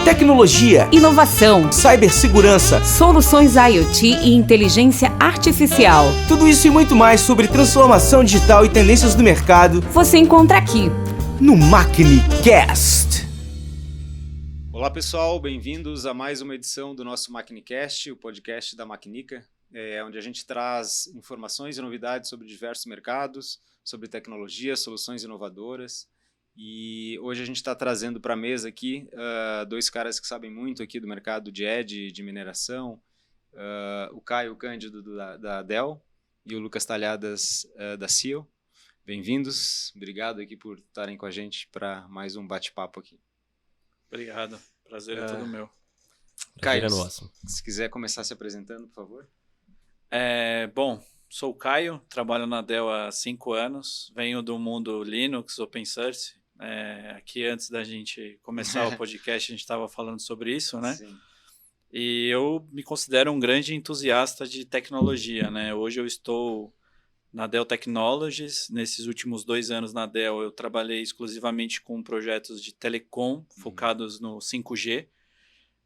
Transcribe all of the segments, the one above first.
tecnologia, inovação, cibersegurança, soluções IoT e inteligência artificial. Tudo isso e muito mais sobre transformação digital e tendências do mercado Você encontra aqui no MacniCast. Olá pessoal, bem-vindos a mais uma edição do nosso MacniCast, o podcast da Macnica, onde a gente traz informações e novidades sobre diversos mercados, sobre tecnologia, soluções inovadoras. E hoje a gente está trazendo para a mesa aqui dois caras que sabem muito aqui do mercado de edge, de mineração, o Caio Cândido da Dell e o Lucas Talhadas da Ciel. Bem-vindos, obrigado aqui por estarem com a gente para mais um bate-papo aqui. Obrigado, prazer é todo meu. Caio, se quiser começar se apresentando, por favor. Bom, sou o Caio, trabalho na Dell há 5 anos, venho do mundo Linux, Open Source. Aqui antes da gente começar o podcast a gente estava falando sobre isso, né? Sim. E eu me considero um grande entusiasta de tecnologia, né? Hoje eu estou na Dell Technologies. Nesses últimos 2 anos na Dell eu trabalhei exclusivamente com projetos de telecom focados no 5G.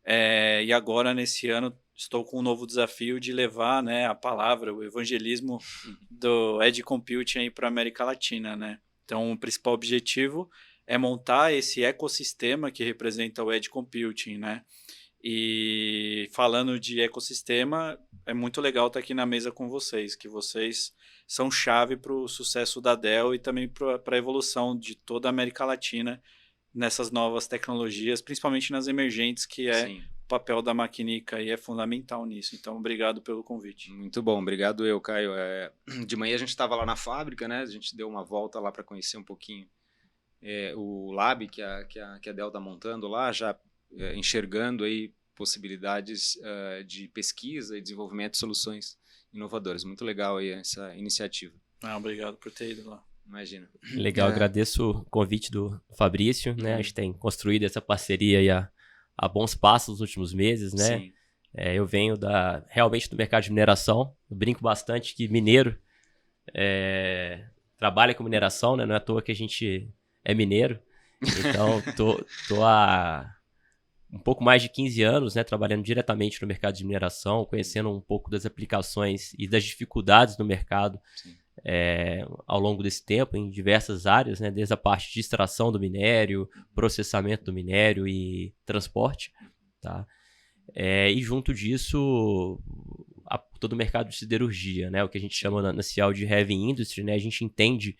E agora nesse ano estou com um novo desafio de levar, né, a palavra, o evangelismo do Edge Computing para a América Latina, né? Então, o principal objetivo é montar esse ecossistema que representa o Edge Computing, né? E falando de ecossistema, é muito legal estar aqui na mesa com vocês, que vocês são chave para o sucesso da Dell e também para a evolução de toda a América Latina nessas novas tecnologias, principalmente nas emergentes, que é Sim. o papel da Macnica e é fundamental nisso. Então, obrigado pelo convite. Muito bom, obrigado eu, Caio. De manhã a gente estava lá na fábrica, né? A gente deu uma volta lá para conhecer um pouquinho o lab que a Dell está montando lá, já enxergando aí possibilidades de pesquisa e desenvolvimento de soluções inovadoras. Muito legal aí essa iniciativa. Obrigado por ter ido lá. Imagina. Legal, agradeço o convite do Fabrício, né? A gente tem construído essa parceria aí há bons passos nos últimos meses, né? Sim. Eu venho realmente do mercado de mineração, eu brinco bastante que mineiro trabalha com mineração, né? Não é à toa que a gente é mineiro, então tô há um pouco mais de 15 anos, né, trabalhando diretamente no mercado de mineração, conhecendo um pouco das aplicações e das dificuldades do mercado ao longo desse tempo, em diversas áreas, né, desde a parte de extração do minério, processamento do minério e transporte, tá? E junto disso, todo o mercado de siderurgia, né, o que a gente chama na Ciel de Heavy Industry, né, a gente entende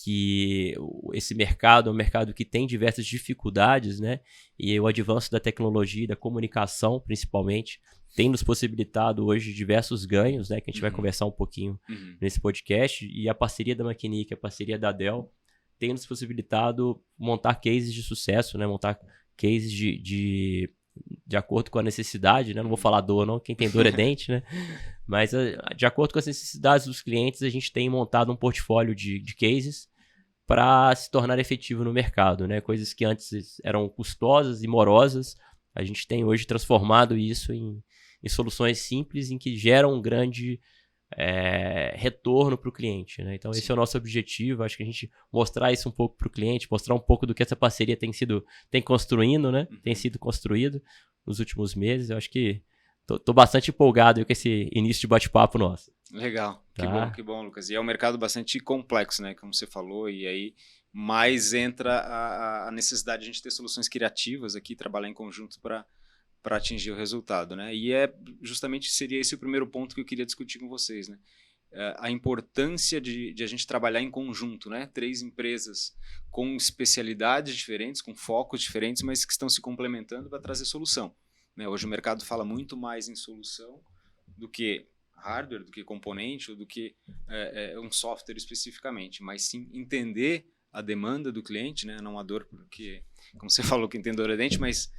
que esse mercado é um mercado que tem diversas dificuldades, né? E o avanço da tecnologia e da comunicação, principalmente, tem nos possibilitado hoje diversos ganhos, né? Que a gente vai conversar um pouquinho nesse podcast. E a parceria da Macnica, a parceria da Dell, tem nos possibilitado montar cases de sucesso, né? Montar cases de acordo com a necessidade, né? Não vou falar dor, não. Quem tem dor é dente, né? Mas de acordo com as necessidades dos clientes, a gente tem montado um portfólio de cases para se tornar efetivo no mercado, né? Coisas que antes eram custosas e morosas, a gente tem hoje transformado isso em soluções simples em que geram um grande retorno para o cliente, né? Então, esse é o nosso objetivo. Acho que a gente mostrar isso um pouco para o cliente, mostrar um pouco do que essa parceria tem construindo, né? Tem sido construído nos últimos meses. Eu acho que tô bastante empolgado com esse início de bate-papo nosso. Legal, Tá. que bom, Lucas. E é um mercado bastante complexo, né? Como você falou, e aí mais entra a necessidade de a gente ter soluções criativas aqui, trabalhar em conjunto para atingir o resultado, né? E justamente seria esse o primeiro ponto que eu queria discutir com vocês, né? A importância de a gente trabalhar em conjunto, né? 3 empresas com especialidades diferentes, com focos diferentes, mas que estão se complementando para trazer solução, né? Hoje o mercado fala muito mais em solução do que hardware, do que componente ou do que um software especificamente, mas sim entender a demanda do cliente, né? Não a dor, porque, como você falou, quem tem dor é dente, mas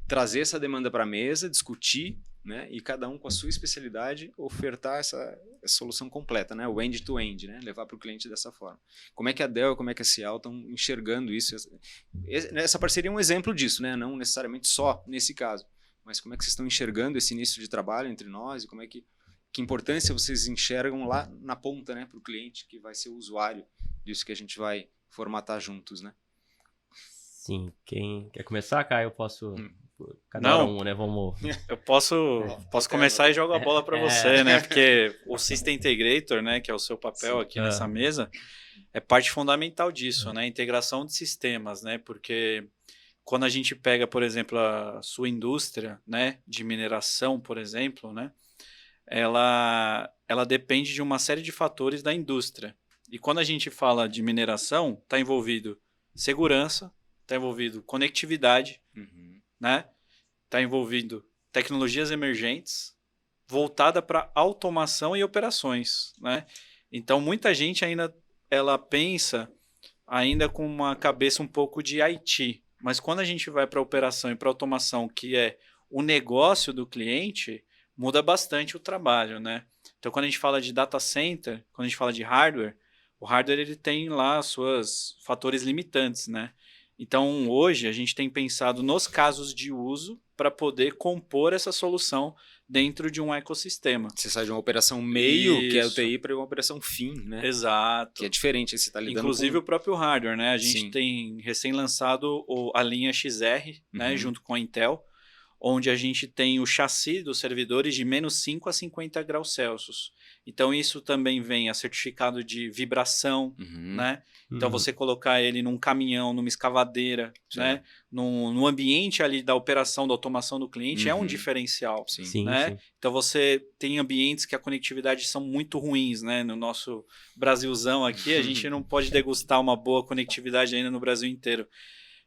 trazer essa demanda para a mesa, discutir, né? E cada um com a sua especialidade ofertar essa solução completa, né? O end-to-end, né? Levar para o cliente dessa forma. Como é que a Dell, como é que a Ciel estão enxergando isso? Essa parceria é um exemplo disso, né? Não necessariamente só nesse caso, mas como é que vocês estão enxergando esse início de trabalho entre nós e como é que importância vocês enxergam lá na ponta, né? Para o cliente que vai ser o usuário disso que a gente vai formatar juntos, né? Sim, quem quer começar, Caio? Eu posso Cada um, né? Vamos... Eu posso começar e jogo a bola para você, né? Porque o System Integrator, né, que é o seu papel aqui nessa mesa, é parte fundamental disso, né? Integração de sistemas, né? Porque quando a gente pega, por exemplo, a sua indústria, né, de mineração, por exemplo, né, ela depende de uma série de fatores da indústria. E quando a gente fala de mineração, está envolvido segurança, está envolvido conectividade, né? Está envolvido tecnologias emergentes voltada para automação e operações, né? Então, muita gente ainda ela pensa ainda com uma cabeça um pouco de IT, mas quando a gente vai para operação e para automação, que é o negócio do cliente, muda bastante o trabalho, né? Então, quando a gente fala de data center, quando a gente fala de hardware, o hardware ele tem lá seus fatores limitantes, né? Então, hoje, a gente tem pensado nos casos de uso para poder compor essa solução dentro de um ecossistema. Você sai de uma operação meio, que é o TI, para uma operação fim, né? Exato. Que é diferente, você está lidando inclusive com... o próprio hardware, né? A gente tem recém-lançado a linha XR, né? Junto com a Intel, onde a gente tem o chassi dos servidores de -5 a 50 graus Celsius. Então, isso também vem a certificado de vibração, né? Então, você colocar ele num caminhão, numa escavadeira, né? No ambiente ali da operação, da automação do cliente, é um diferencial, né? Então, você tem ambientes que a conectividade são muito ruins, né? No nosso Brasilzão aqui, a gente não pode degustar uma boa conectividade ainda no Brasil inteiro.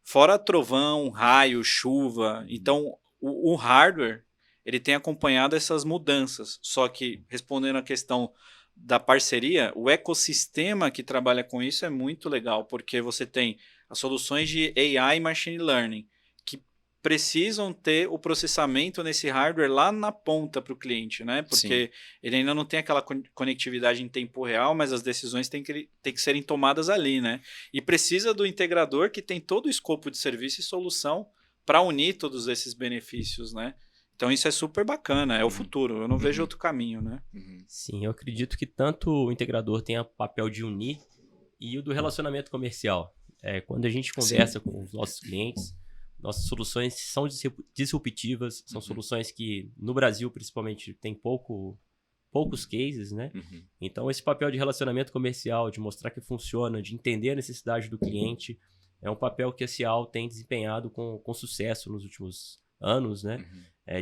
Fora trovão, raio, chuva. Então, o hardware, ele tem acompanhado essas mudanças. Só que, respondendo à questão da parceria, o ecossistema que trabalha com isso é muito legal, porque você tem as soluções de AI e Machine Learning, que precisam ter o processamento nesse hardware lá na ponta para o cliente, né? Porque ele ainda não tem aquela conectividade em tempo real, mas as decisões têm que serem tomadas ali, né? E precisa do integrador que tem todo o escopo de serviço e solução para unir todos esses benefícios, né? Então isso é super bacana, é o futuro, eu não vejo outro caminho, né? Sim, eu acredito que tanto o integrador tem o papel de unir e o do relacionamento comercial. Quando a gente conversa com os nossos clientes, nossas soluções são disruptivas, são soluções que no Brasil principalmente tem poucos cases, né? Então esse papel de relacionamento comercial, de mostrar que funciona, de entender a necessidade do cliente, é um papel que a Cial tem desempenhado com sucesso nos últimos anos, né?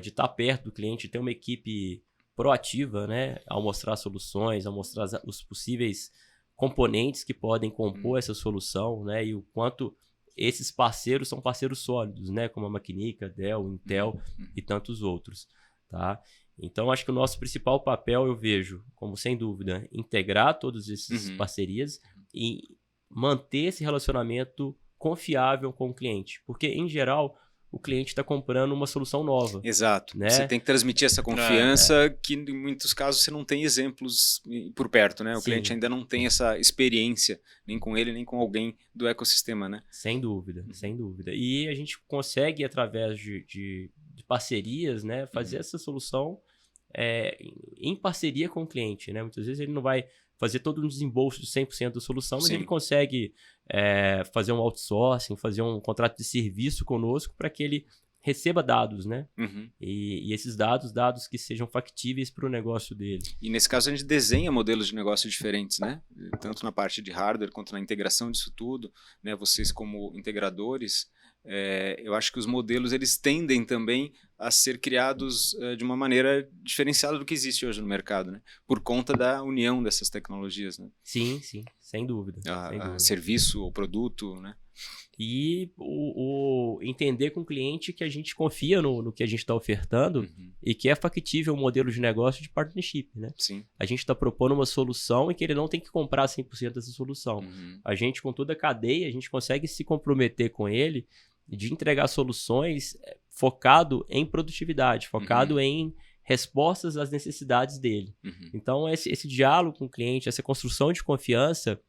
De estar perto do cliente, ter uma equipe proativa, né? Ao mostrar soluções, ao mostrar os possíveis componentes que podem compor essa solução, né? E o quanto esses parceiros são parceiros sólidos, né? Como a Maquinica, Dell, Intel e tantos outros, tá? Então, acho que o nosso principal papel, eu vejo, como sem dúvida, integrar todas essas parcerias e manter esse relacionamento confiável com o cliente. Porque, em geral, o cliente está comprando uma solução nova. Exato. Né? Você tem que transmitir essa confiança que, em muitos casos, você não tem exemplos por perto, né? O cliente ainda não tem essa experiência, nem com ele, nem com alguém do ecossistema, né? Sem dúvida, sem dúvida. E a gente consegue, através de parcerias, né, fazer essa solução em parceria com o cliente, né? Muitas vezes ele não vai fazer todo um desembolso de 100% da solução, mas ele consegue fazer um outsourcing, fazer um contrato de serviço conosco para que ele receba dados, né? E esses dados que sejam factíveis para o negócio dele. E nesse caso a gente desenha modelos de negócio diferentes, né? Tanto na parte de hardware quanto na integração disso tudo, né? Vocês como integradores, eu acho que os modelos eles tendem também a ser criados de uma maneira diferenciada do que existe hoje no mercado, né? Por conta da união dessas tecnologias, né? Sim, sem dúvida. Sem dúvida. Serviço ou produto, né? E entender com o cliente que a gente confia no que a gente está ofertando e que é factível o modelo de negócio de partnership, né? Sim. A gente está propondo uma solução em que ele não tem que comprar 100% dessa solução. A gente, com toda a cadeia, a gente consegue se comprometer com ele de entregar soluções focado em produtividade, focado em respostas às necessidades dele. Então, esse diálogo com o cliente, essa construção de confiança,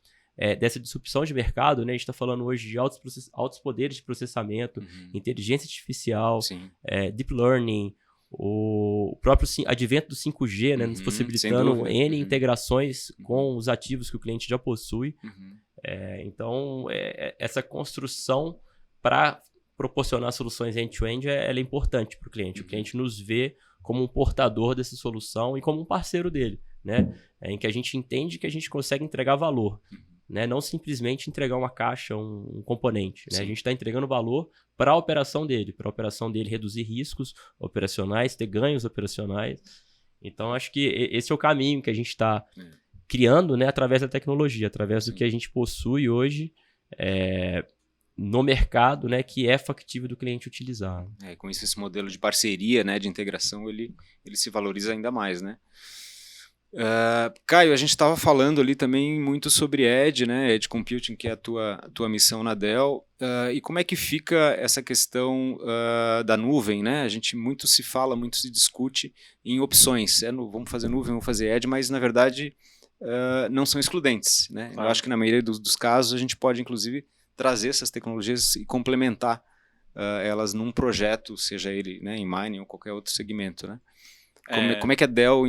dessa disrupção de mercado, né? A gente está falando hoje de altos poderes de processamento, inteligência artificial, deep learning, o próprio advento do 5G, né? Nos possibilitando N integrações com os ativos que o cliente já possui. Então, essa construção para proporcionar soluções end-to-end ela é importante para o cliente. O cliente nos vê como um portador dessa solução e como um parceiro dele, né? Em que a gente entende que a gente consegue entregar valor, né? Não simplesmente entregar uma caixa, um componente, né? A gente está entregando valor para a operação dele reduzir riscos operacionais, ter ganhos operacionais. Então, acho que esse é o caminho que a gente está criando, né? Através da tecnologia, através do que a gente possui hoje no mercado, né, que é factível do cliente utilizar. Com isso, esse modelo de parceria, né, de integração, ele se valoriza ainda mais, né? Caio, a gente estava falando ali também muito sobre Edge, né, Edge Computing, que é a tua missão na Dell, e como é que fica essa questão da nuvem, né? A gente muito se discute em opções, vamos fazer nuvem, vamos fazer Edge, mas na verdade não são excludentes, né? Claro. Eu acho que na maioria dos casos a gente pode inclusive trazer essas tecnologias e complementar elas num projeto, seja ele, né, em mining ou qualquer outro segmento, né? Como é que a Dell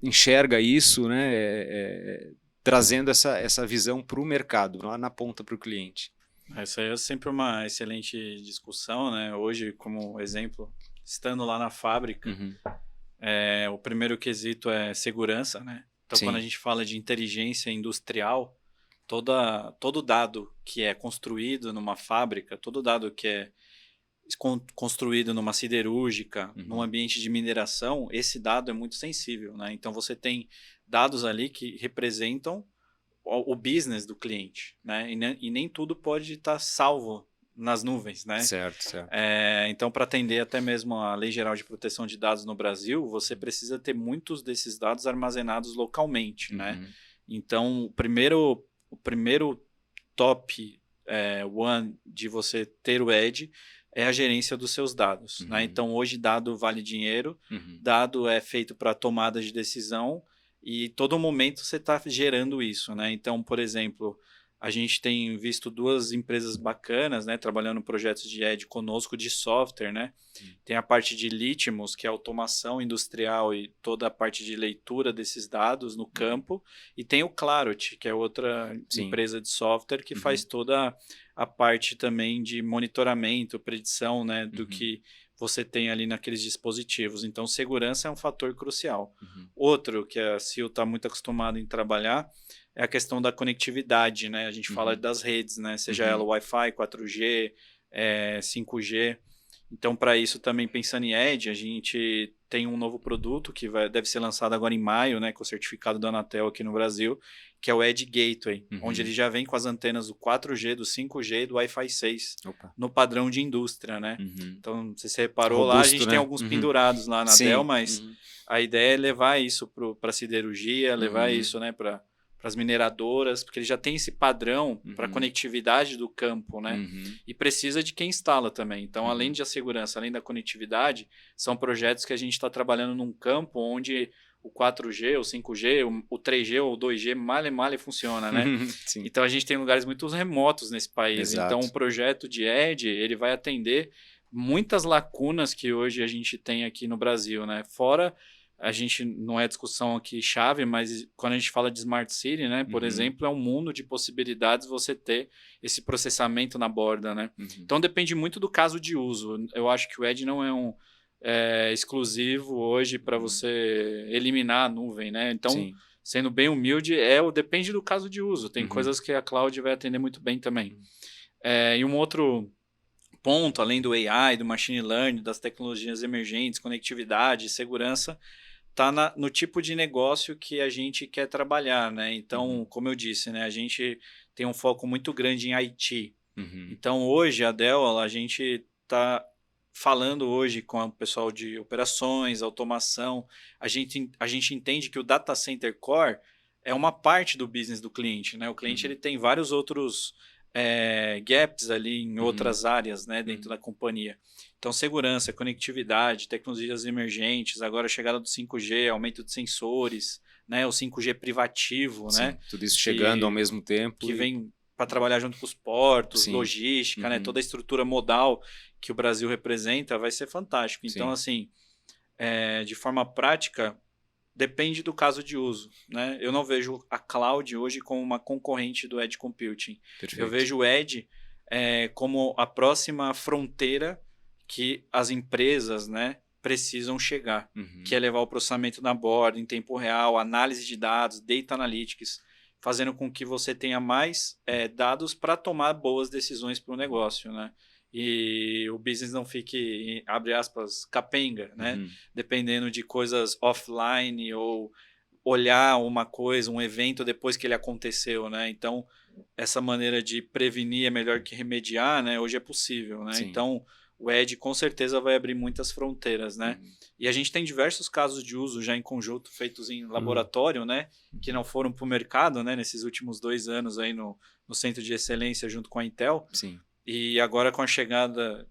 enxerga isso, né, trazendo essa visão para o mercado, lá na ponta para o cliente? Essa é sempre uma excelente discussão, né? Hoje, como exemplo, estando lá na fábrica, o primeiro quesito é segurança, né? Então, quando a gente fala de inteligência industrial, todo dado que é construído numa fábrica, todo dado que é construído numa siderúrgica, num ambiente de mineração, esse dado é muito sensível, né? Então, você tem dados ali que representam o business do cliente, né? E nem tudo pode estar salvo nas nuvens, né? Certo. Então, para atender até mesmo a Lei Geral de Proteção de Dados no Brasil, você precisa ter muitos desses dados armazenados localmente, né? Então, o primeiro top one de você ter o Edge é a gerência dos seus dados, né? Então, hoje, dado vale dinheiro, dado é feito para tomada de decisão e todo momento você está gerando isso, né? Então, por exemplo, a gente tem visto duas empresas bacanas, né, trabalhando projetos de Edge conosco de software, né? Tem a parte de Litmos, que é automação industrial e toda a parte de leitura desses dados no campo, e tem o Clarity, que é outra empresa de software que faz toda a parte também de monitoramento, predição, né, do que você tem ali naqueles dispositivos. Então, segurança é um fator crucial. Outro que a CIO está muito acostumada em trabalhar é a questão da conectividade, né? A gente fala das redes, né? Seja ela Wi-Fi, 4G, 5G. Então, para isso, também pensando em Edge, a gente tem um novo produto que deve ser lançado agora em maio, né, com o certificado da Anatel aqui no Brasil, que é o Edge Gateway, onde ele já vem com as antenas do 4G, do 5G e do Wi-Fi 6, no padrão de indústria, né? Então, não sei se você reparou, robusto, lá a gente tem alguns pendurados lá na Dell, mas a ideia é levar isso para a siderurgia, levar isso, né, para as mineradoras, porque ele já tem esse padrão para a conectividade do campo, né? E precisa de quem instala também. Então, além da segurança, além da conectividade, são projetos que a gente está trabalhando num campo onde o 4G, o 5G, o 3G ou o 2G mal funciona, né? Então, a gente tem lugares muito remotos nesse país. Exato. Então, o projeto de Edge, ele vai atender muitas lacunas que hoje a gente tem aqui no Brasil, né? Fora, a gente não é discussão aqui chave, mas quando a gente fala de Smart City, né? Por exemplo, é um mundo de possibilidades você ter esse processamento na borda, né? Então, depende muito do caso de uso. Eu acho que o Edge não é um exclusivo hoje para você eliminar a nuvem, né? Então, sendo bem humilde, depende do caso de uso. Tem coisas que a cloud vai atender muito bem também. E um outro ponto, além do AI, do machine learning, das tecnologias emergentes, conectividade, segurança, está no tipo de negócio que a gente quer trabalhar, né? Então, como eu disse, né, a gente tem um foco muito grande em IT. Então, hoje, a Dell, a gente está falando hoje com o pessoal de operações, automação, a gente entende que o Data Center Core é uma parte do business do cliente, né? O cliente ele tem vários outros gaps ali em outras áreas, né, dentro da companhia. Então, segurança, conectividade, tecnologias emergentes, agora a chegada do 5G, aumento de sensores, né, o 5G privativo, né? Tudo isso chegando ao mesmo tempo. Que vem para trabalhar junto com os portos, logística, né, toda a estrutura modal que o Brasil representa, vai ser fantástico. Então, assim, de forma prática, depende do caso de uso, né? Eu não vejo a cloud hoje como uma concorrente do Edge Computing. Perfeito. Eu vejo o Edge como a próxima fronteira que as empresas, né, precisam chegar, que é levar o processamento na borda, em tempo real, análise de dados, data analytics, fazendo com que você tenha mais dados para tomar boas decisões para o negócio, né? E o business não fique, abre aspas, capenga, né? Dependendo de coisas offline ou olhar uma coisa, um evento depois que ele aconteceu, né? Então, essa maneira de prevenir é melhor que remediar, né? Hoje é possível, né? Sim. Então, o Edge com certeza vai abrir muitas fronteiras, né? E a gente tem diversos casos de uso já em conjunto, feitos em laboratório, né? Que não foram para o mercado, né? Nesses últimos 2 anos aí no Centro de Excelência junto com a Intel. Sim. E agora com a chegada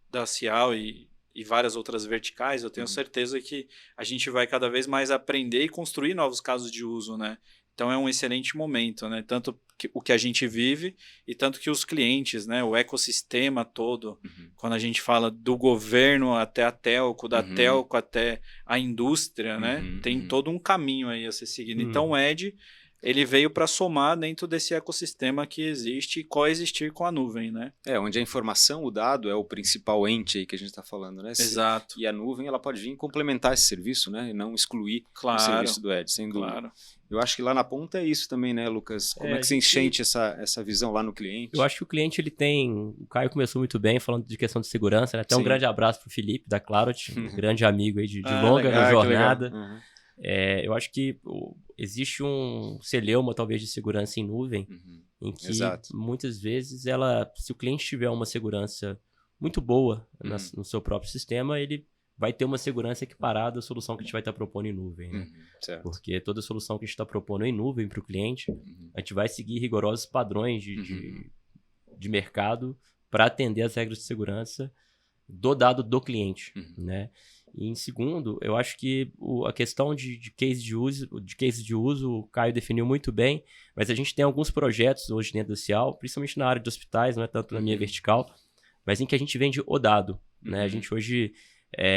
da Cial e várias outras verticais, eu tenho certeza que a gente vai cada vez mais aprender e construir novos casos de uso, né? Então é um excelente momento, né? Tanto o que a gente vive e tanto que os clientes, né? O ecossistema todo, quando a gente fala do governo até a telco, da telco até a indústria, né? Tem todo um caminho aí a ser seguido. Então o Edge, ele veio para somar dentro desse ecossistema que existe e coexistir com a nuvem, né? Onde a informação, o dado é o principal ente aí que a gente está falando, né? Exato. E a nuvem, ela pode vir complementar esse serviço, né? E não excluir o serviço do Edge, sem dúvida. Claro. Eu acho que lá na ponta é isso também, né, Lucas? Como é que você enchente essa visão lá no cliente? Eu acho que o cliente, ele tem... O Caio começou muito bem falando de questão de segurança, né? Até um grande abraço pro Felipe, da Clarot, um grande amigo aí de longa jornada. Eu acho que existe um celeuma, talvez, de segurança em nuvem, em que muitas vezes se o cliente tiver uma segurança muito boa no seu próprio sistema, ele vai ter uma segurança equiparada à solução que a gente vai estar propondo em nuvem, né? Porque toda solução que a gente está propondo em nuvem para o cliente, a gente vai seguir rigorosos padrões de mercado para atender as regras de segurança do dado do cliente, né? E em segundo, eu acho que a questão de case de uso, o Caio definiu muito bem, mas a gente tem alguns projetos hoje dentro da Cial, principalmente na área de hospitais, não é tanto na minha vertical, mas em que a gente vende o dado, né? A gente hoje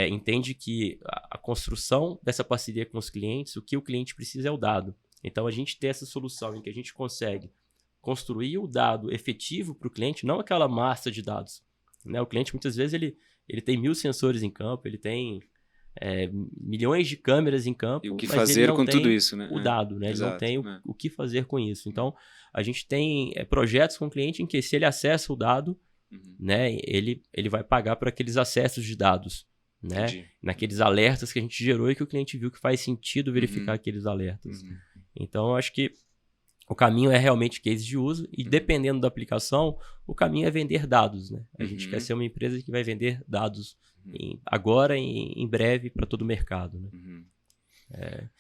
entende que a construção dessa parceria com os clientes, o que o cliente precisa é o dado. Então, a gente tem essa solução em que a gente consegue construir o dado efetivo para o cliente, não aquela massa de dados, né? O cliente, muitas vezes, ele tem 1000 sensores em campo, ele tem milhões de câmeras em campo. E o que mas fazer ele não com tem tudo isso, né? o dado, né? Exato, ele não tem o que fazer com isso. Então, a gente tem projetos com o cliente em que, se ele acessa o dado, né, ele vai pagar por aqueles acessos de dados, né? Naqueles alertas que a gente gerou e que o cliente viu que faz sentido verificar aqueles alertas. Então, eu acho que o caminho é realmente case de uso e, dependendo da aplicação, o caminho é vender dados, né? A gente quer ser uma empresa que vai vender dados agora e em breve para todo o mercado, né?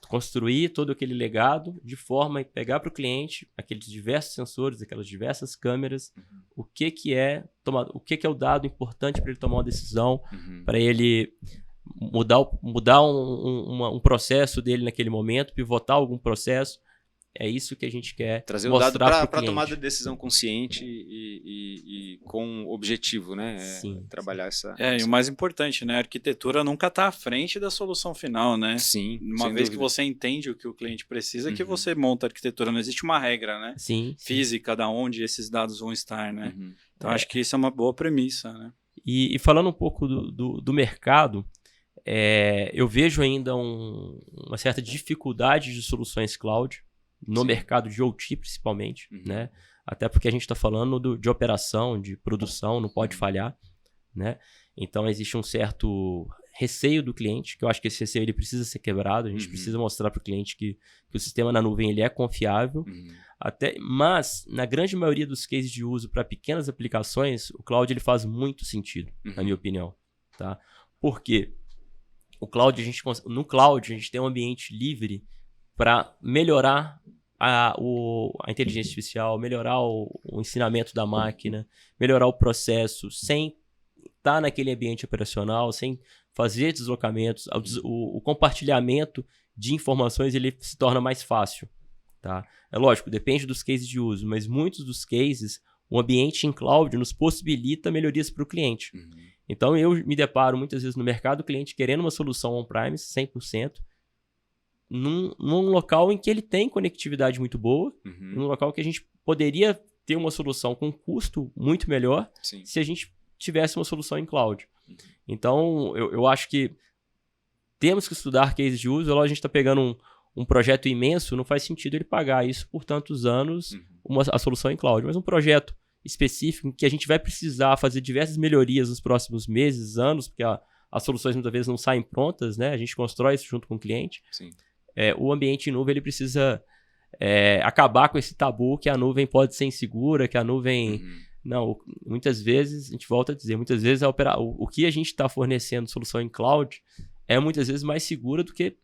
Construir todo aquele legado de forma a pegar para o cliente aqueles diversos sensores, aquelas diversas câmeras, o que é o dado importante para ele tomar uma decisão, para ele mudar um processo dele naquele momento, pivotar algum processo. É isso que a gente quer trazer o dado para tomada de decisão consciente e com objetivo, né? Trabalhar essa... E o mais importante, né? A arquitetura nunca está à frente da solução final, né? Sim. Uma vez que você entende o que o cliente precisa, que você monta a arquitetura. Não existe uma regra, né? Física da onde esses dados vão estar, né? Então, acho que isso é uma boa premissa, né? E falando um pouco do mercado, eu vejo ainda uma certa dificuldade de soluções cloud, no mercado de OT, principalmente, né? Até porque a gente está falando de operação, de produção, não pode falhar, né? Então, existe um certo receio do cliente, que eu acho que esse receio ele precisa ser quebrado, a gente precisa mostrar para o cliente que o sistema na nuvem ele é confiável, mas, na grande maioria dos cases de uso para pequenas aplicações, o cloud ele faz muito sentido, na minha opinião, tá? Por quê? No cloud, a gente tem um ambiente livre para melhorar a inteligência artificial, melhorar o ensinamento da máquina, melhorar o processo, sem estar naquele ambiente operacional, sem fazer deslocamentos. O compartilhamento de informações ele se torna mais fácil. Tá? É lógico, depende dos cases de uso, mas muitos dos cases, o ambiente em cloud nos possibilita melhorias para o cliente. Então, eu me deparo muitas vezes no mercado, o cliente querendo uma solução on-premise, 100%, num local em que ele tem conectividade muito boa, num local que a gente poderia ter uma solução com custo muito melhor Sim. se a gente tivesse uma solução em cloud. Então, eu acho que temos que estudar cases de uso. A gente está pegando um projeto imenso, não faz sentido ele pagar isso por tantos anos, a solução em cloud. Mas um projeto específico em que a gente vai precisar fazer diversas melhorias nos próximos meses, anos, porque as soluções muitas vezes não saem prontas, né? A gente constrói isso junto com o cliente. Sim. O ambiente em nuvem ele precisa acabar com esse tabu que a nuvem pode ser insegura, que a nuvem... Não, muitas vezes, a gente volta a dizer, muitas vezes o que a gente está fornecendo solução em cloud é muitas vezes mais segura do que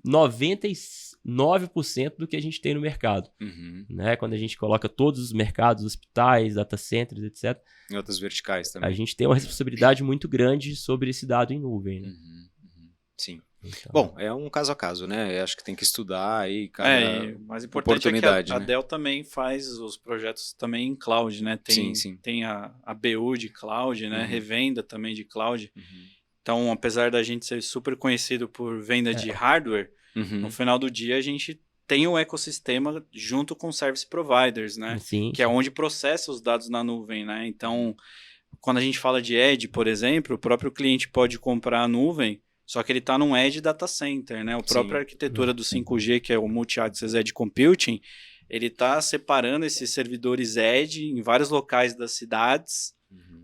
99% do que a gente tem no mercado. Né? Quando a gente coloca todos os mercados, hospitais, data centers, etc. Em outras verticais também. A gente tem uma responsabilidade muito grande sobre esse dado em nuvem. Né? Sim. Então... Bom, é um caso a caso, né? Eu acho que tem que estudar aí cada o mais importante oportunidade, é que a né? Dell também faz os projetos também em cloud, né? Tem a BU de cloud, né? Revenda também de cloud. Então, apesar da gente ser super conhecido por venda de hardware, no final do dia a gente tem um ecossistema junto com service providers, né? Que é onde processa os dados na nuvem, né? Então, quando a gente fala de edge, por exemplo, o próprio cliente pode comprar a nuvem, só que ele está num edge data center, né? A própria arquitetura do 5G, que é o Multi-Access Edge Computing, ele está separando esses servidores edge em vários locais das cidades.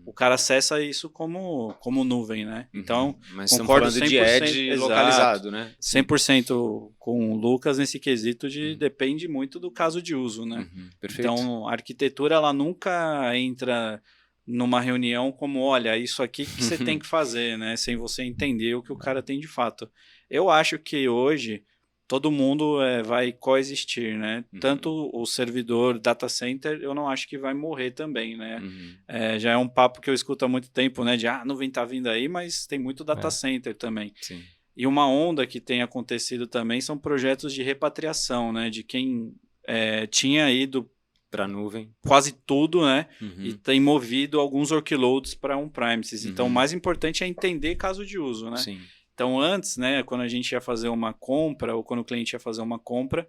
O cara acessa isso como nuvem, né? Então, mas concordo estamos falando 100%, de edge localizado, né? 100% com o Lucas nesse quesito depende muito do caso de uso, né? Perfeito. Então, a arquitetura, ela nunca entra numa reunião como, olha, isso aqui que você tem que fazer, né? Sem você entender o que o cara tem de fato. Eu acho que hoje todo mundo vai coexistir, né? Tanto o servidor data center, eu não acho que vai morrer também, né? Já é um papo que eu escuto há muito tempo, né? De, a nuvem tá vindo aí, mas tem muito data center também. Sim. E uma onda que tem acontecido também são projetos de repatriação, né? De quem tinha ido para a nuvem. Quase tudo, né? E tem movido alguns workloads para on-premises. Então, o mais importante é entender caso de uso, né? Sim. Então, antes, né, quando a gente ia fazer uma compra, ou quando o cliente ia fazer uma compra,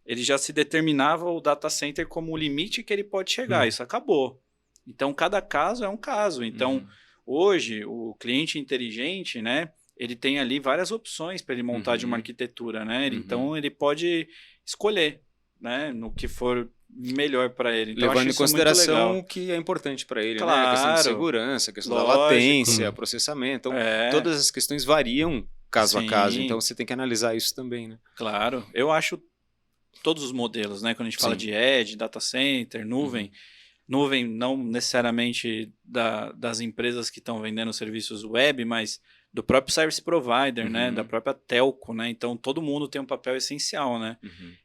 ele já se determinava o data center como o limite que ele pode chegar. Isso acabou. Então, cada caso é um caso. Então, hoje, o cliente inteligente, né, ele tem ali várias opções para ele montar de uma arquitetura, né? Então, ele pode escolher, né, no que for melhor para ele. Então, levando em consideração o que é importante para ele, claro, né? A questão de segurança, a questão da latência, processamento. Então, todas as questões variam caso a caso. Então, você tem que analisar isso também, né? Claro. Eu acho todos os modelos, né? Quando a gente fala de edge, data center, nuvem, nuvem não necessariamente das empresas que estão vendendo serviços web, mas do próprio service provider, né? Da própria telco, né? Então, todo mundo tem um papel essencial, né?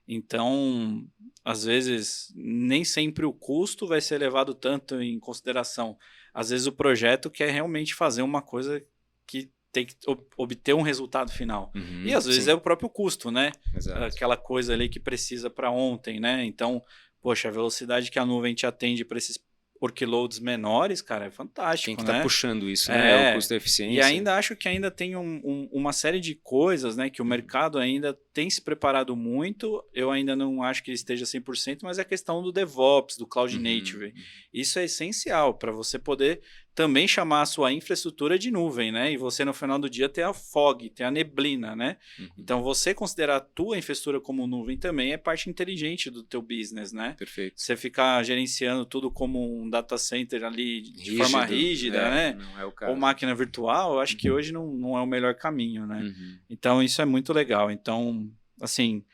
Então, às vezes, nem sempre o custo vai ser levado tanto em consideração. Às vezes, o projeto quer realmente fazer uma coisa que tem que obter um resultado final. E, às vezes, é o próprio custo, né? Exato. Aquela coisa ali que precisa para ontem, né? Então, poxa, a velocidade que a nuvem te atende para esses workloads menores, cara, é fantástico, Quem que né? tá puxando isso, né? É o custo da eficiência. E ainda acho que ainda tem uma série de coisas, né? Que o mercado ainda tem se preparado muito. Eu ainda não acho que ele esteja 100%, mas é a questão do DevOps, do Cloud Native. Isso é essencial para você poder também chamar a sua infraestrutura de nuvem, né? E você, no final do dia, ter a fog, ter a neblina, né? Então, você considerar a tua infraestrutura como nuvem também é parte inteligente do teu business, né? Perfeito. Você ficar gerenciando tudo como um data center ali de forma rígida, né? Não é o caso. Ou máquina virtual, eu acho que hoje não é o melhor caminho, né? Então, isso é muito legal. Então, assim,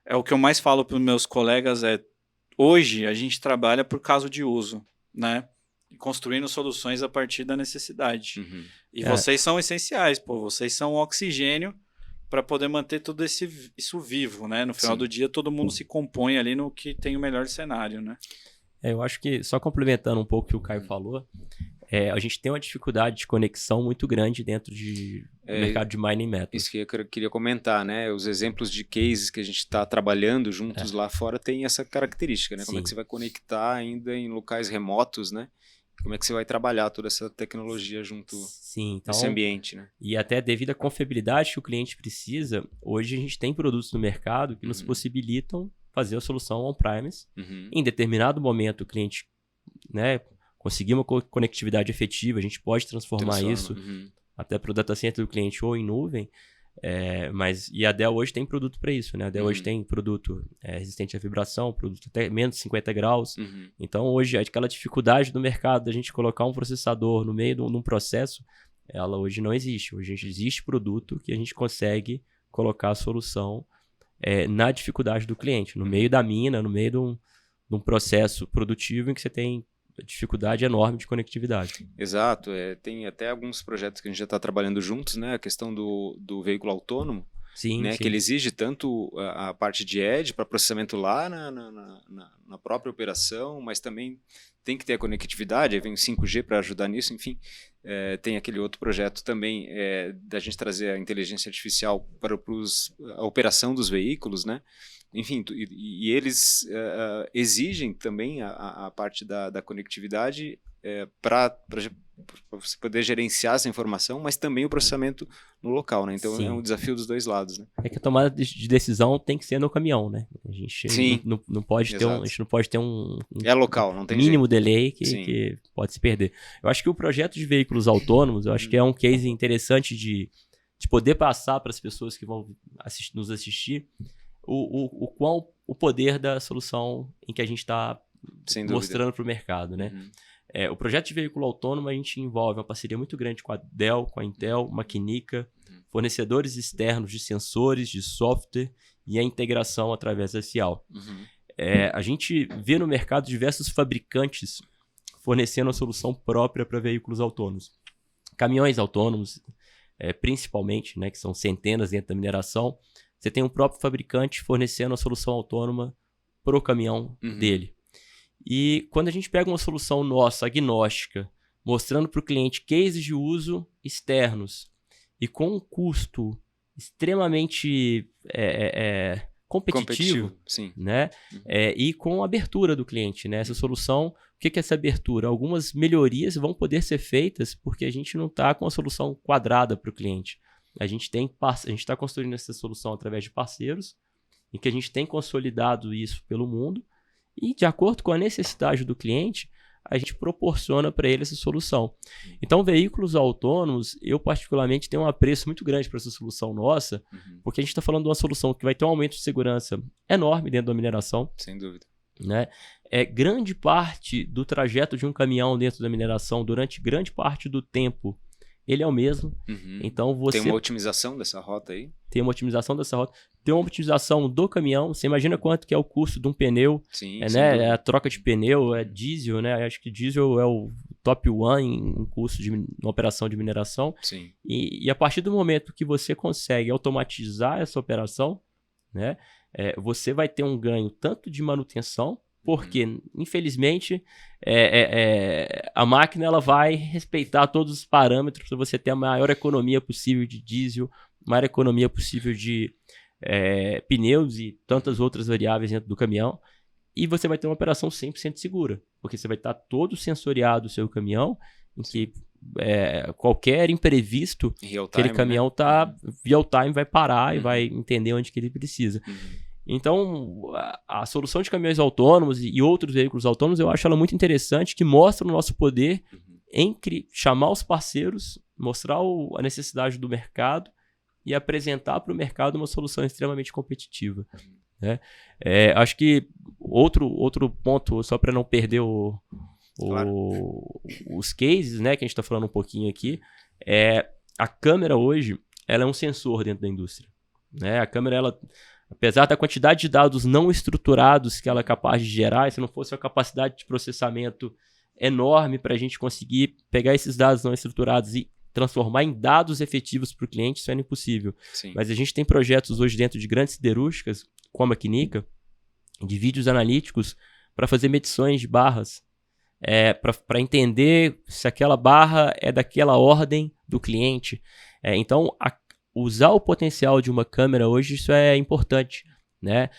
é o que eu mais falo para os meus colegas hoje a gente trabalha por caso de uso, né? Construindo soluções a partir da necessidade. E vocês são essenciais, pô. Vocês são o oxigênio para poder manter tudo isso vivo, né? No final do dia, todo mundo se compõe ali no que tem o melhor cenário, né? Eu acho que, só complementando um pouco o que o Caio falou, a gente tem uma dificuldade de conexão muito grande dentro do mercado de mining metals. Isso que eu queria comentar, né? Os exemplos de cases que a gente está trabalhando juntos lá fora tem essa característica, né? Como é que você vai conectar ainda em locais remotos, né? Como é que você vai trabalhar toda essa tecnologia junto nesse ambiente, né? E até devido à confiabilidade que o cliente precisa, hoje a gente tem produtos no mercado que nos possibilitam fazer a solução on-premise. Uhum. Em determinado momento, o cliente, né, conseguir uma conectividade efetiva, a gente pode transformar isso Uhum. até para o data center do cliente ou em nuvem. E a Dell hoje tem produto para isso, né? A Dell hoje tem produto resistente à vibração, produto até menos de 50 graus. Uhum. Então, hoje, aquela dificuldade do mercado da gente colocar um processador no meio de um processo, ela hoje não existe. Hoje existe produto que a gente consegue colocar a solução na dificuldade do cliente, no meio da mina, no meio de um processo produtivo em que você tem dificuldade enorme de conectividade. Exato, tem até alguns projetos que a gente já está trabalhando juntos, né? A questão do veículo autônomo, Sim, né? sim. Que ele exige tanto a parte de edge para processamento lá na própria operação, mas também tem que ter a conectividade, aí vem o 5G para ajudar nisso, enfim. Tem aquele outro projeto também da gente trazer a inteligência artificial para a operação dos veículos, né? Enfim, e eles exigem também a parte da conectividade para você poder gerenciar essa informação, mas também o processamento no local, né? Então Sim. é um desafio dos dois lados, né? É que a tomada de decisão tem que ser no caminhão, né? A gente Sim. não pode ter Exato. a gente não pode ter um É local, não tem mínimo jeito. delay Sim. que pode se perder. Eu acho que o projeto de veículos autônomos, eu acho que é um case interessante de poder passar para as pessoas que vão nos assistir o poder da solução em que a gente está Sem dúvida. mostrando para o mercado, né? Uhum. O projeto de veículo autônomo, a gente envolve uma parceria muito grande com a Dell, com a Intel, Maquinica, fornecedores externos de sensores, de software e a integração através da SIAL. Uhum. A gente vê no mercado diversos fabricantes fornecendo a solução própria para veículos autônomos. Caminhões autônomos, principalmente, né, que são centenas dentro da mineração, você tem um próprio fabricante fornecendo a solução autônoma para o caminhão dele. E quando a gente pega uma solução nossa, agnóstica, mostrando para o cliente cases de uso externos e com um custo extremamente competitivo, sim. né? E com a abertura do cliente, né? Essa solução, o que é essa abertura? Algumas melhorias vão poder ser feitas porque a gente não está com a solução quadrada para o cliente. A gente está construindo essa solução através de parceiros em que a gente tem consolidado isso pelo mundo e, de acordo com a necessidade do cliente, a gente proporciona para ele essa solução. Então, veículos autônomos, eu particularmente tenho um apreço muito grande para essa solução nossa, porque a gente está falando de uma solução que vai ter um aumento de segurança enorme dentro da mineração. Sem dúvida. Né? Grande parte do trajeto de um caminhão dentro da mineração, durante grande parte do tempo, ele é o mesmo. Então você tem uma otimização dessa rota aí? Tem uma otimização dessa rota. Tem uma otimização do caminhão. Você imagina quanto que é o custo de um pneu. Sim, né? A troca de pneu, diesel, né? Acho que diesel é o top one em custo de operação de mineração. Sim. E a partir do momento que você consegue automatizar essa operação, né? Você vai ter um ganho tanto de manutenção, porque, infelizmente, a máquina ela vai respeitar todos os parâmetros para você ter a maior economia possível de diesel, a maior economia possível de pneus e tantas outras variáveis dentro do caminhão. E você vai ter uma operação 100% segura, porque você vai estar todo sensoriado o seu caminhão, em que qualquer imprevisto, aquele caminhão está real time, vai parar e vai entender onde que ele precisa. Então, a solução de caminhões autônomos e outros veículos autônomos, eu acho ela muito interessante, que mostra o nosso poder em chamar os parceiros, mostrar a necessidade do mercado e apresentar para o mercado uma solução extremamente competitiva. Né? Acho que outro ponto, só para não perder os cases, né, que a gente está falando um pouquinho aqui, a câmera hoje ela é um sensor dentro da indústria. Né? A câmera, apesar da quantidade de dados não estruturados que ela é capaz de gerar, se não fosse uma capacidade de processamento enorme para a gente conseguir pegar esses dados não estruturados e transformar em dados efetivos para o cliente, isso era impossível. Sim. Mas a gente tem projetos hoje dentro de grandes siderúrgicas, como a Maquinica, de vídeos analíticos para fazer medições de barras, para entender se aquela barra é daquela ordem do cliente. Então, usar o potencial de uma câmera hoje, isso é importante. Né?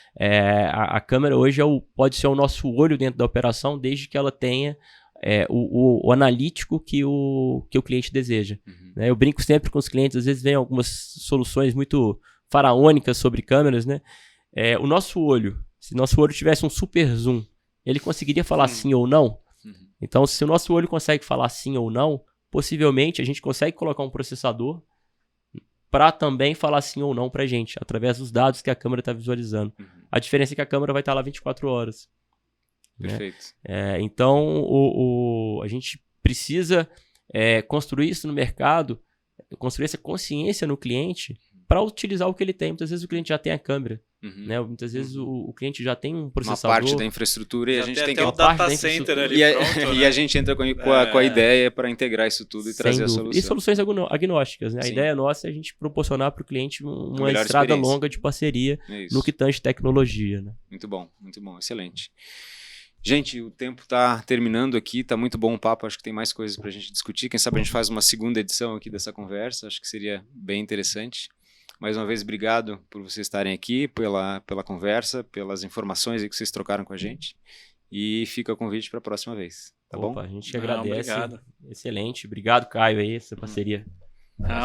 A câmera hoje pode ser o nosso olho dentro da operação, desde que ela tenha o analítico que o cliente deseja. Né? Eu brinco sempre com os clientes, às vezes vem algumas soluções muito faraônicas sobre câmeras. Né? O nosso olho Se nosso olho tivesse um super zoom, ele conseguiria falar sim ou não? Então, se o nosso olho consegue falar sim ou não, possivelmente a gente consegue colocar um processador para também falar sim ou não para a gente, através dos dados que a câmera está visualizando. A diferença é que a câmera vai estar lá 24 horas. Perfeito. Né? Então, a gente precisa construir isso no mercado, construir essa consciência no cliente para utilizar o que ele tem. Muitas vezes o cliente já tem a câmera. Né? Muitas vezes o cliente já tem um processador. Uma parte da infrastrutura e a gente tem que... Uma data center ali pronto, e a gente entra com a ideia para integrar isso tudo e trazer a solução. E soluções agnósticas. Né? A ideia nossa é a gente proporcionar para o cliente uma estrada longa de parceria no que tange tecnologia. Né? Muito bom, excelente. Gente, o tempo está terminando aqui, está muito bom o papo, acho que tem mais coisas para a gente discutir. Quem sabe a gente faz uma segunda edição aqui dessa conversa, acho que seria bem interessante. Mais uma vez, obrigado por vocês estarem aqui, pela conversa, pelas informações aí que vocês trocaram com a gente. E fica o convite para a próxima vez, tá bom? A gente agradece. Obrigado. Excelente. Obrigado, Caio, aí, essa parceria.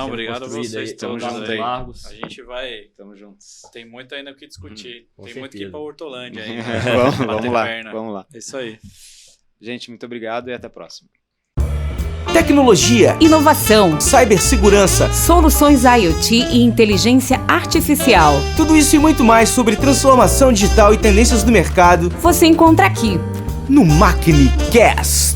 Obrigado a vocês todos aí. A gente vai... Tamo juntos. Tem muito ainda o que discutir. Tem muito que ir para Hortolândia aí. Vamos lá. É isso aí. Gente, muito obrigado e até a próxima. Tecnologia, inovação, cibersegurança, soluções IoT e inteligência artificial. Tudo isso e muito mais sobre transformação digital e tendências do mercado Você encontra aqui no MacniCast.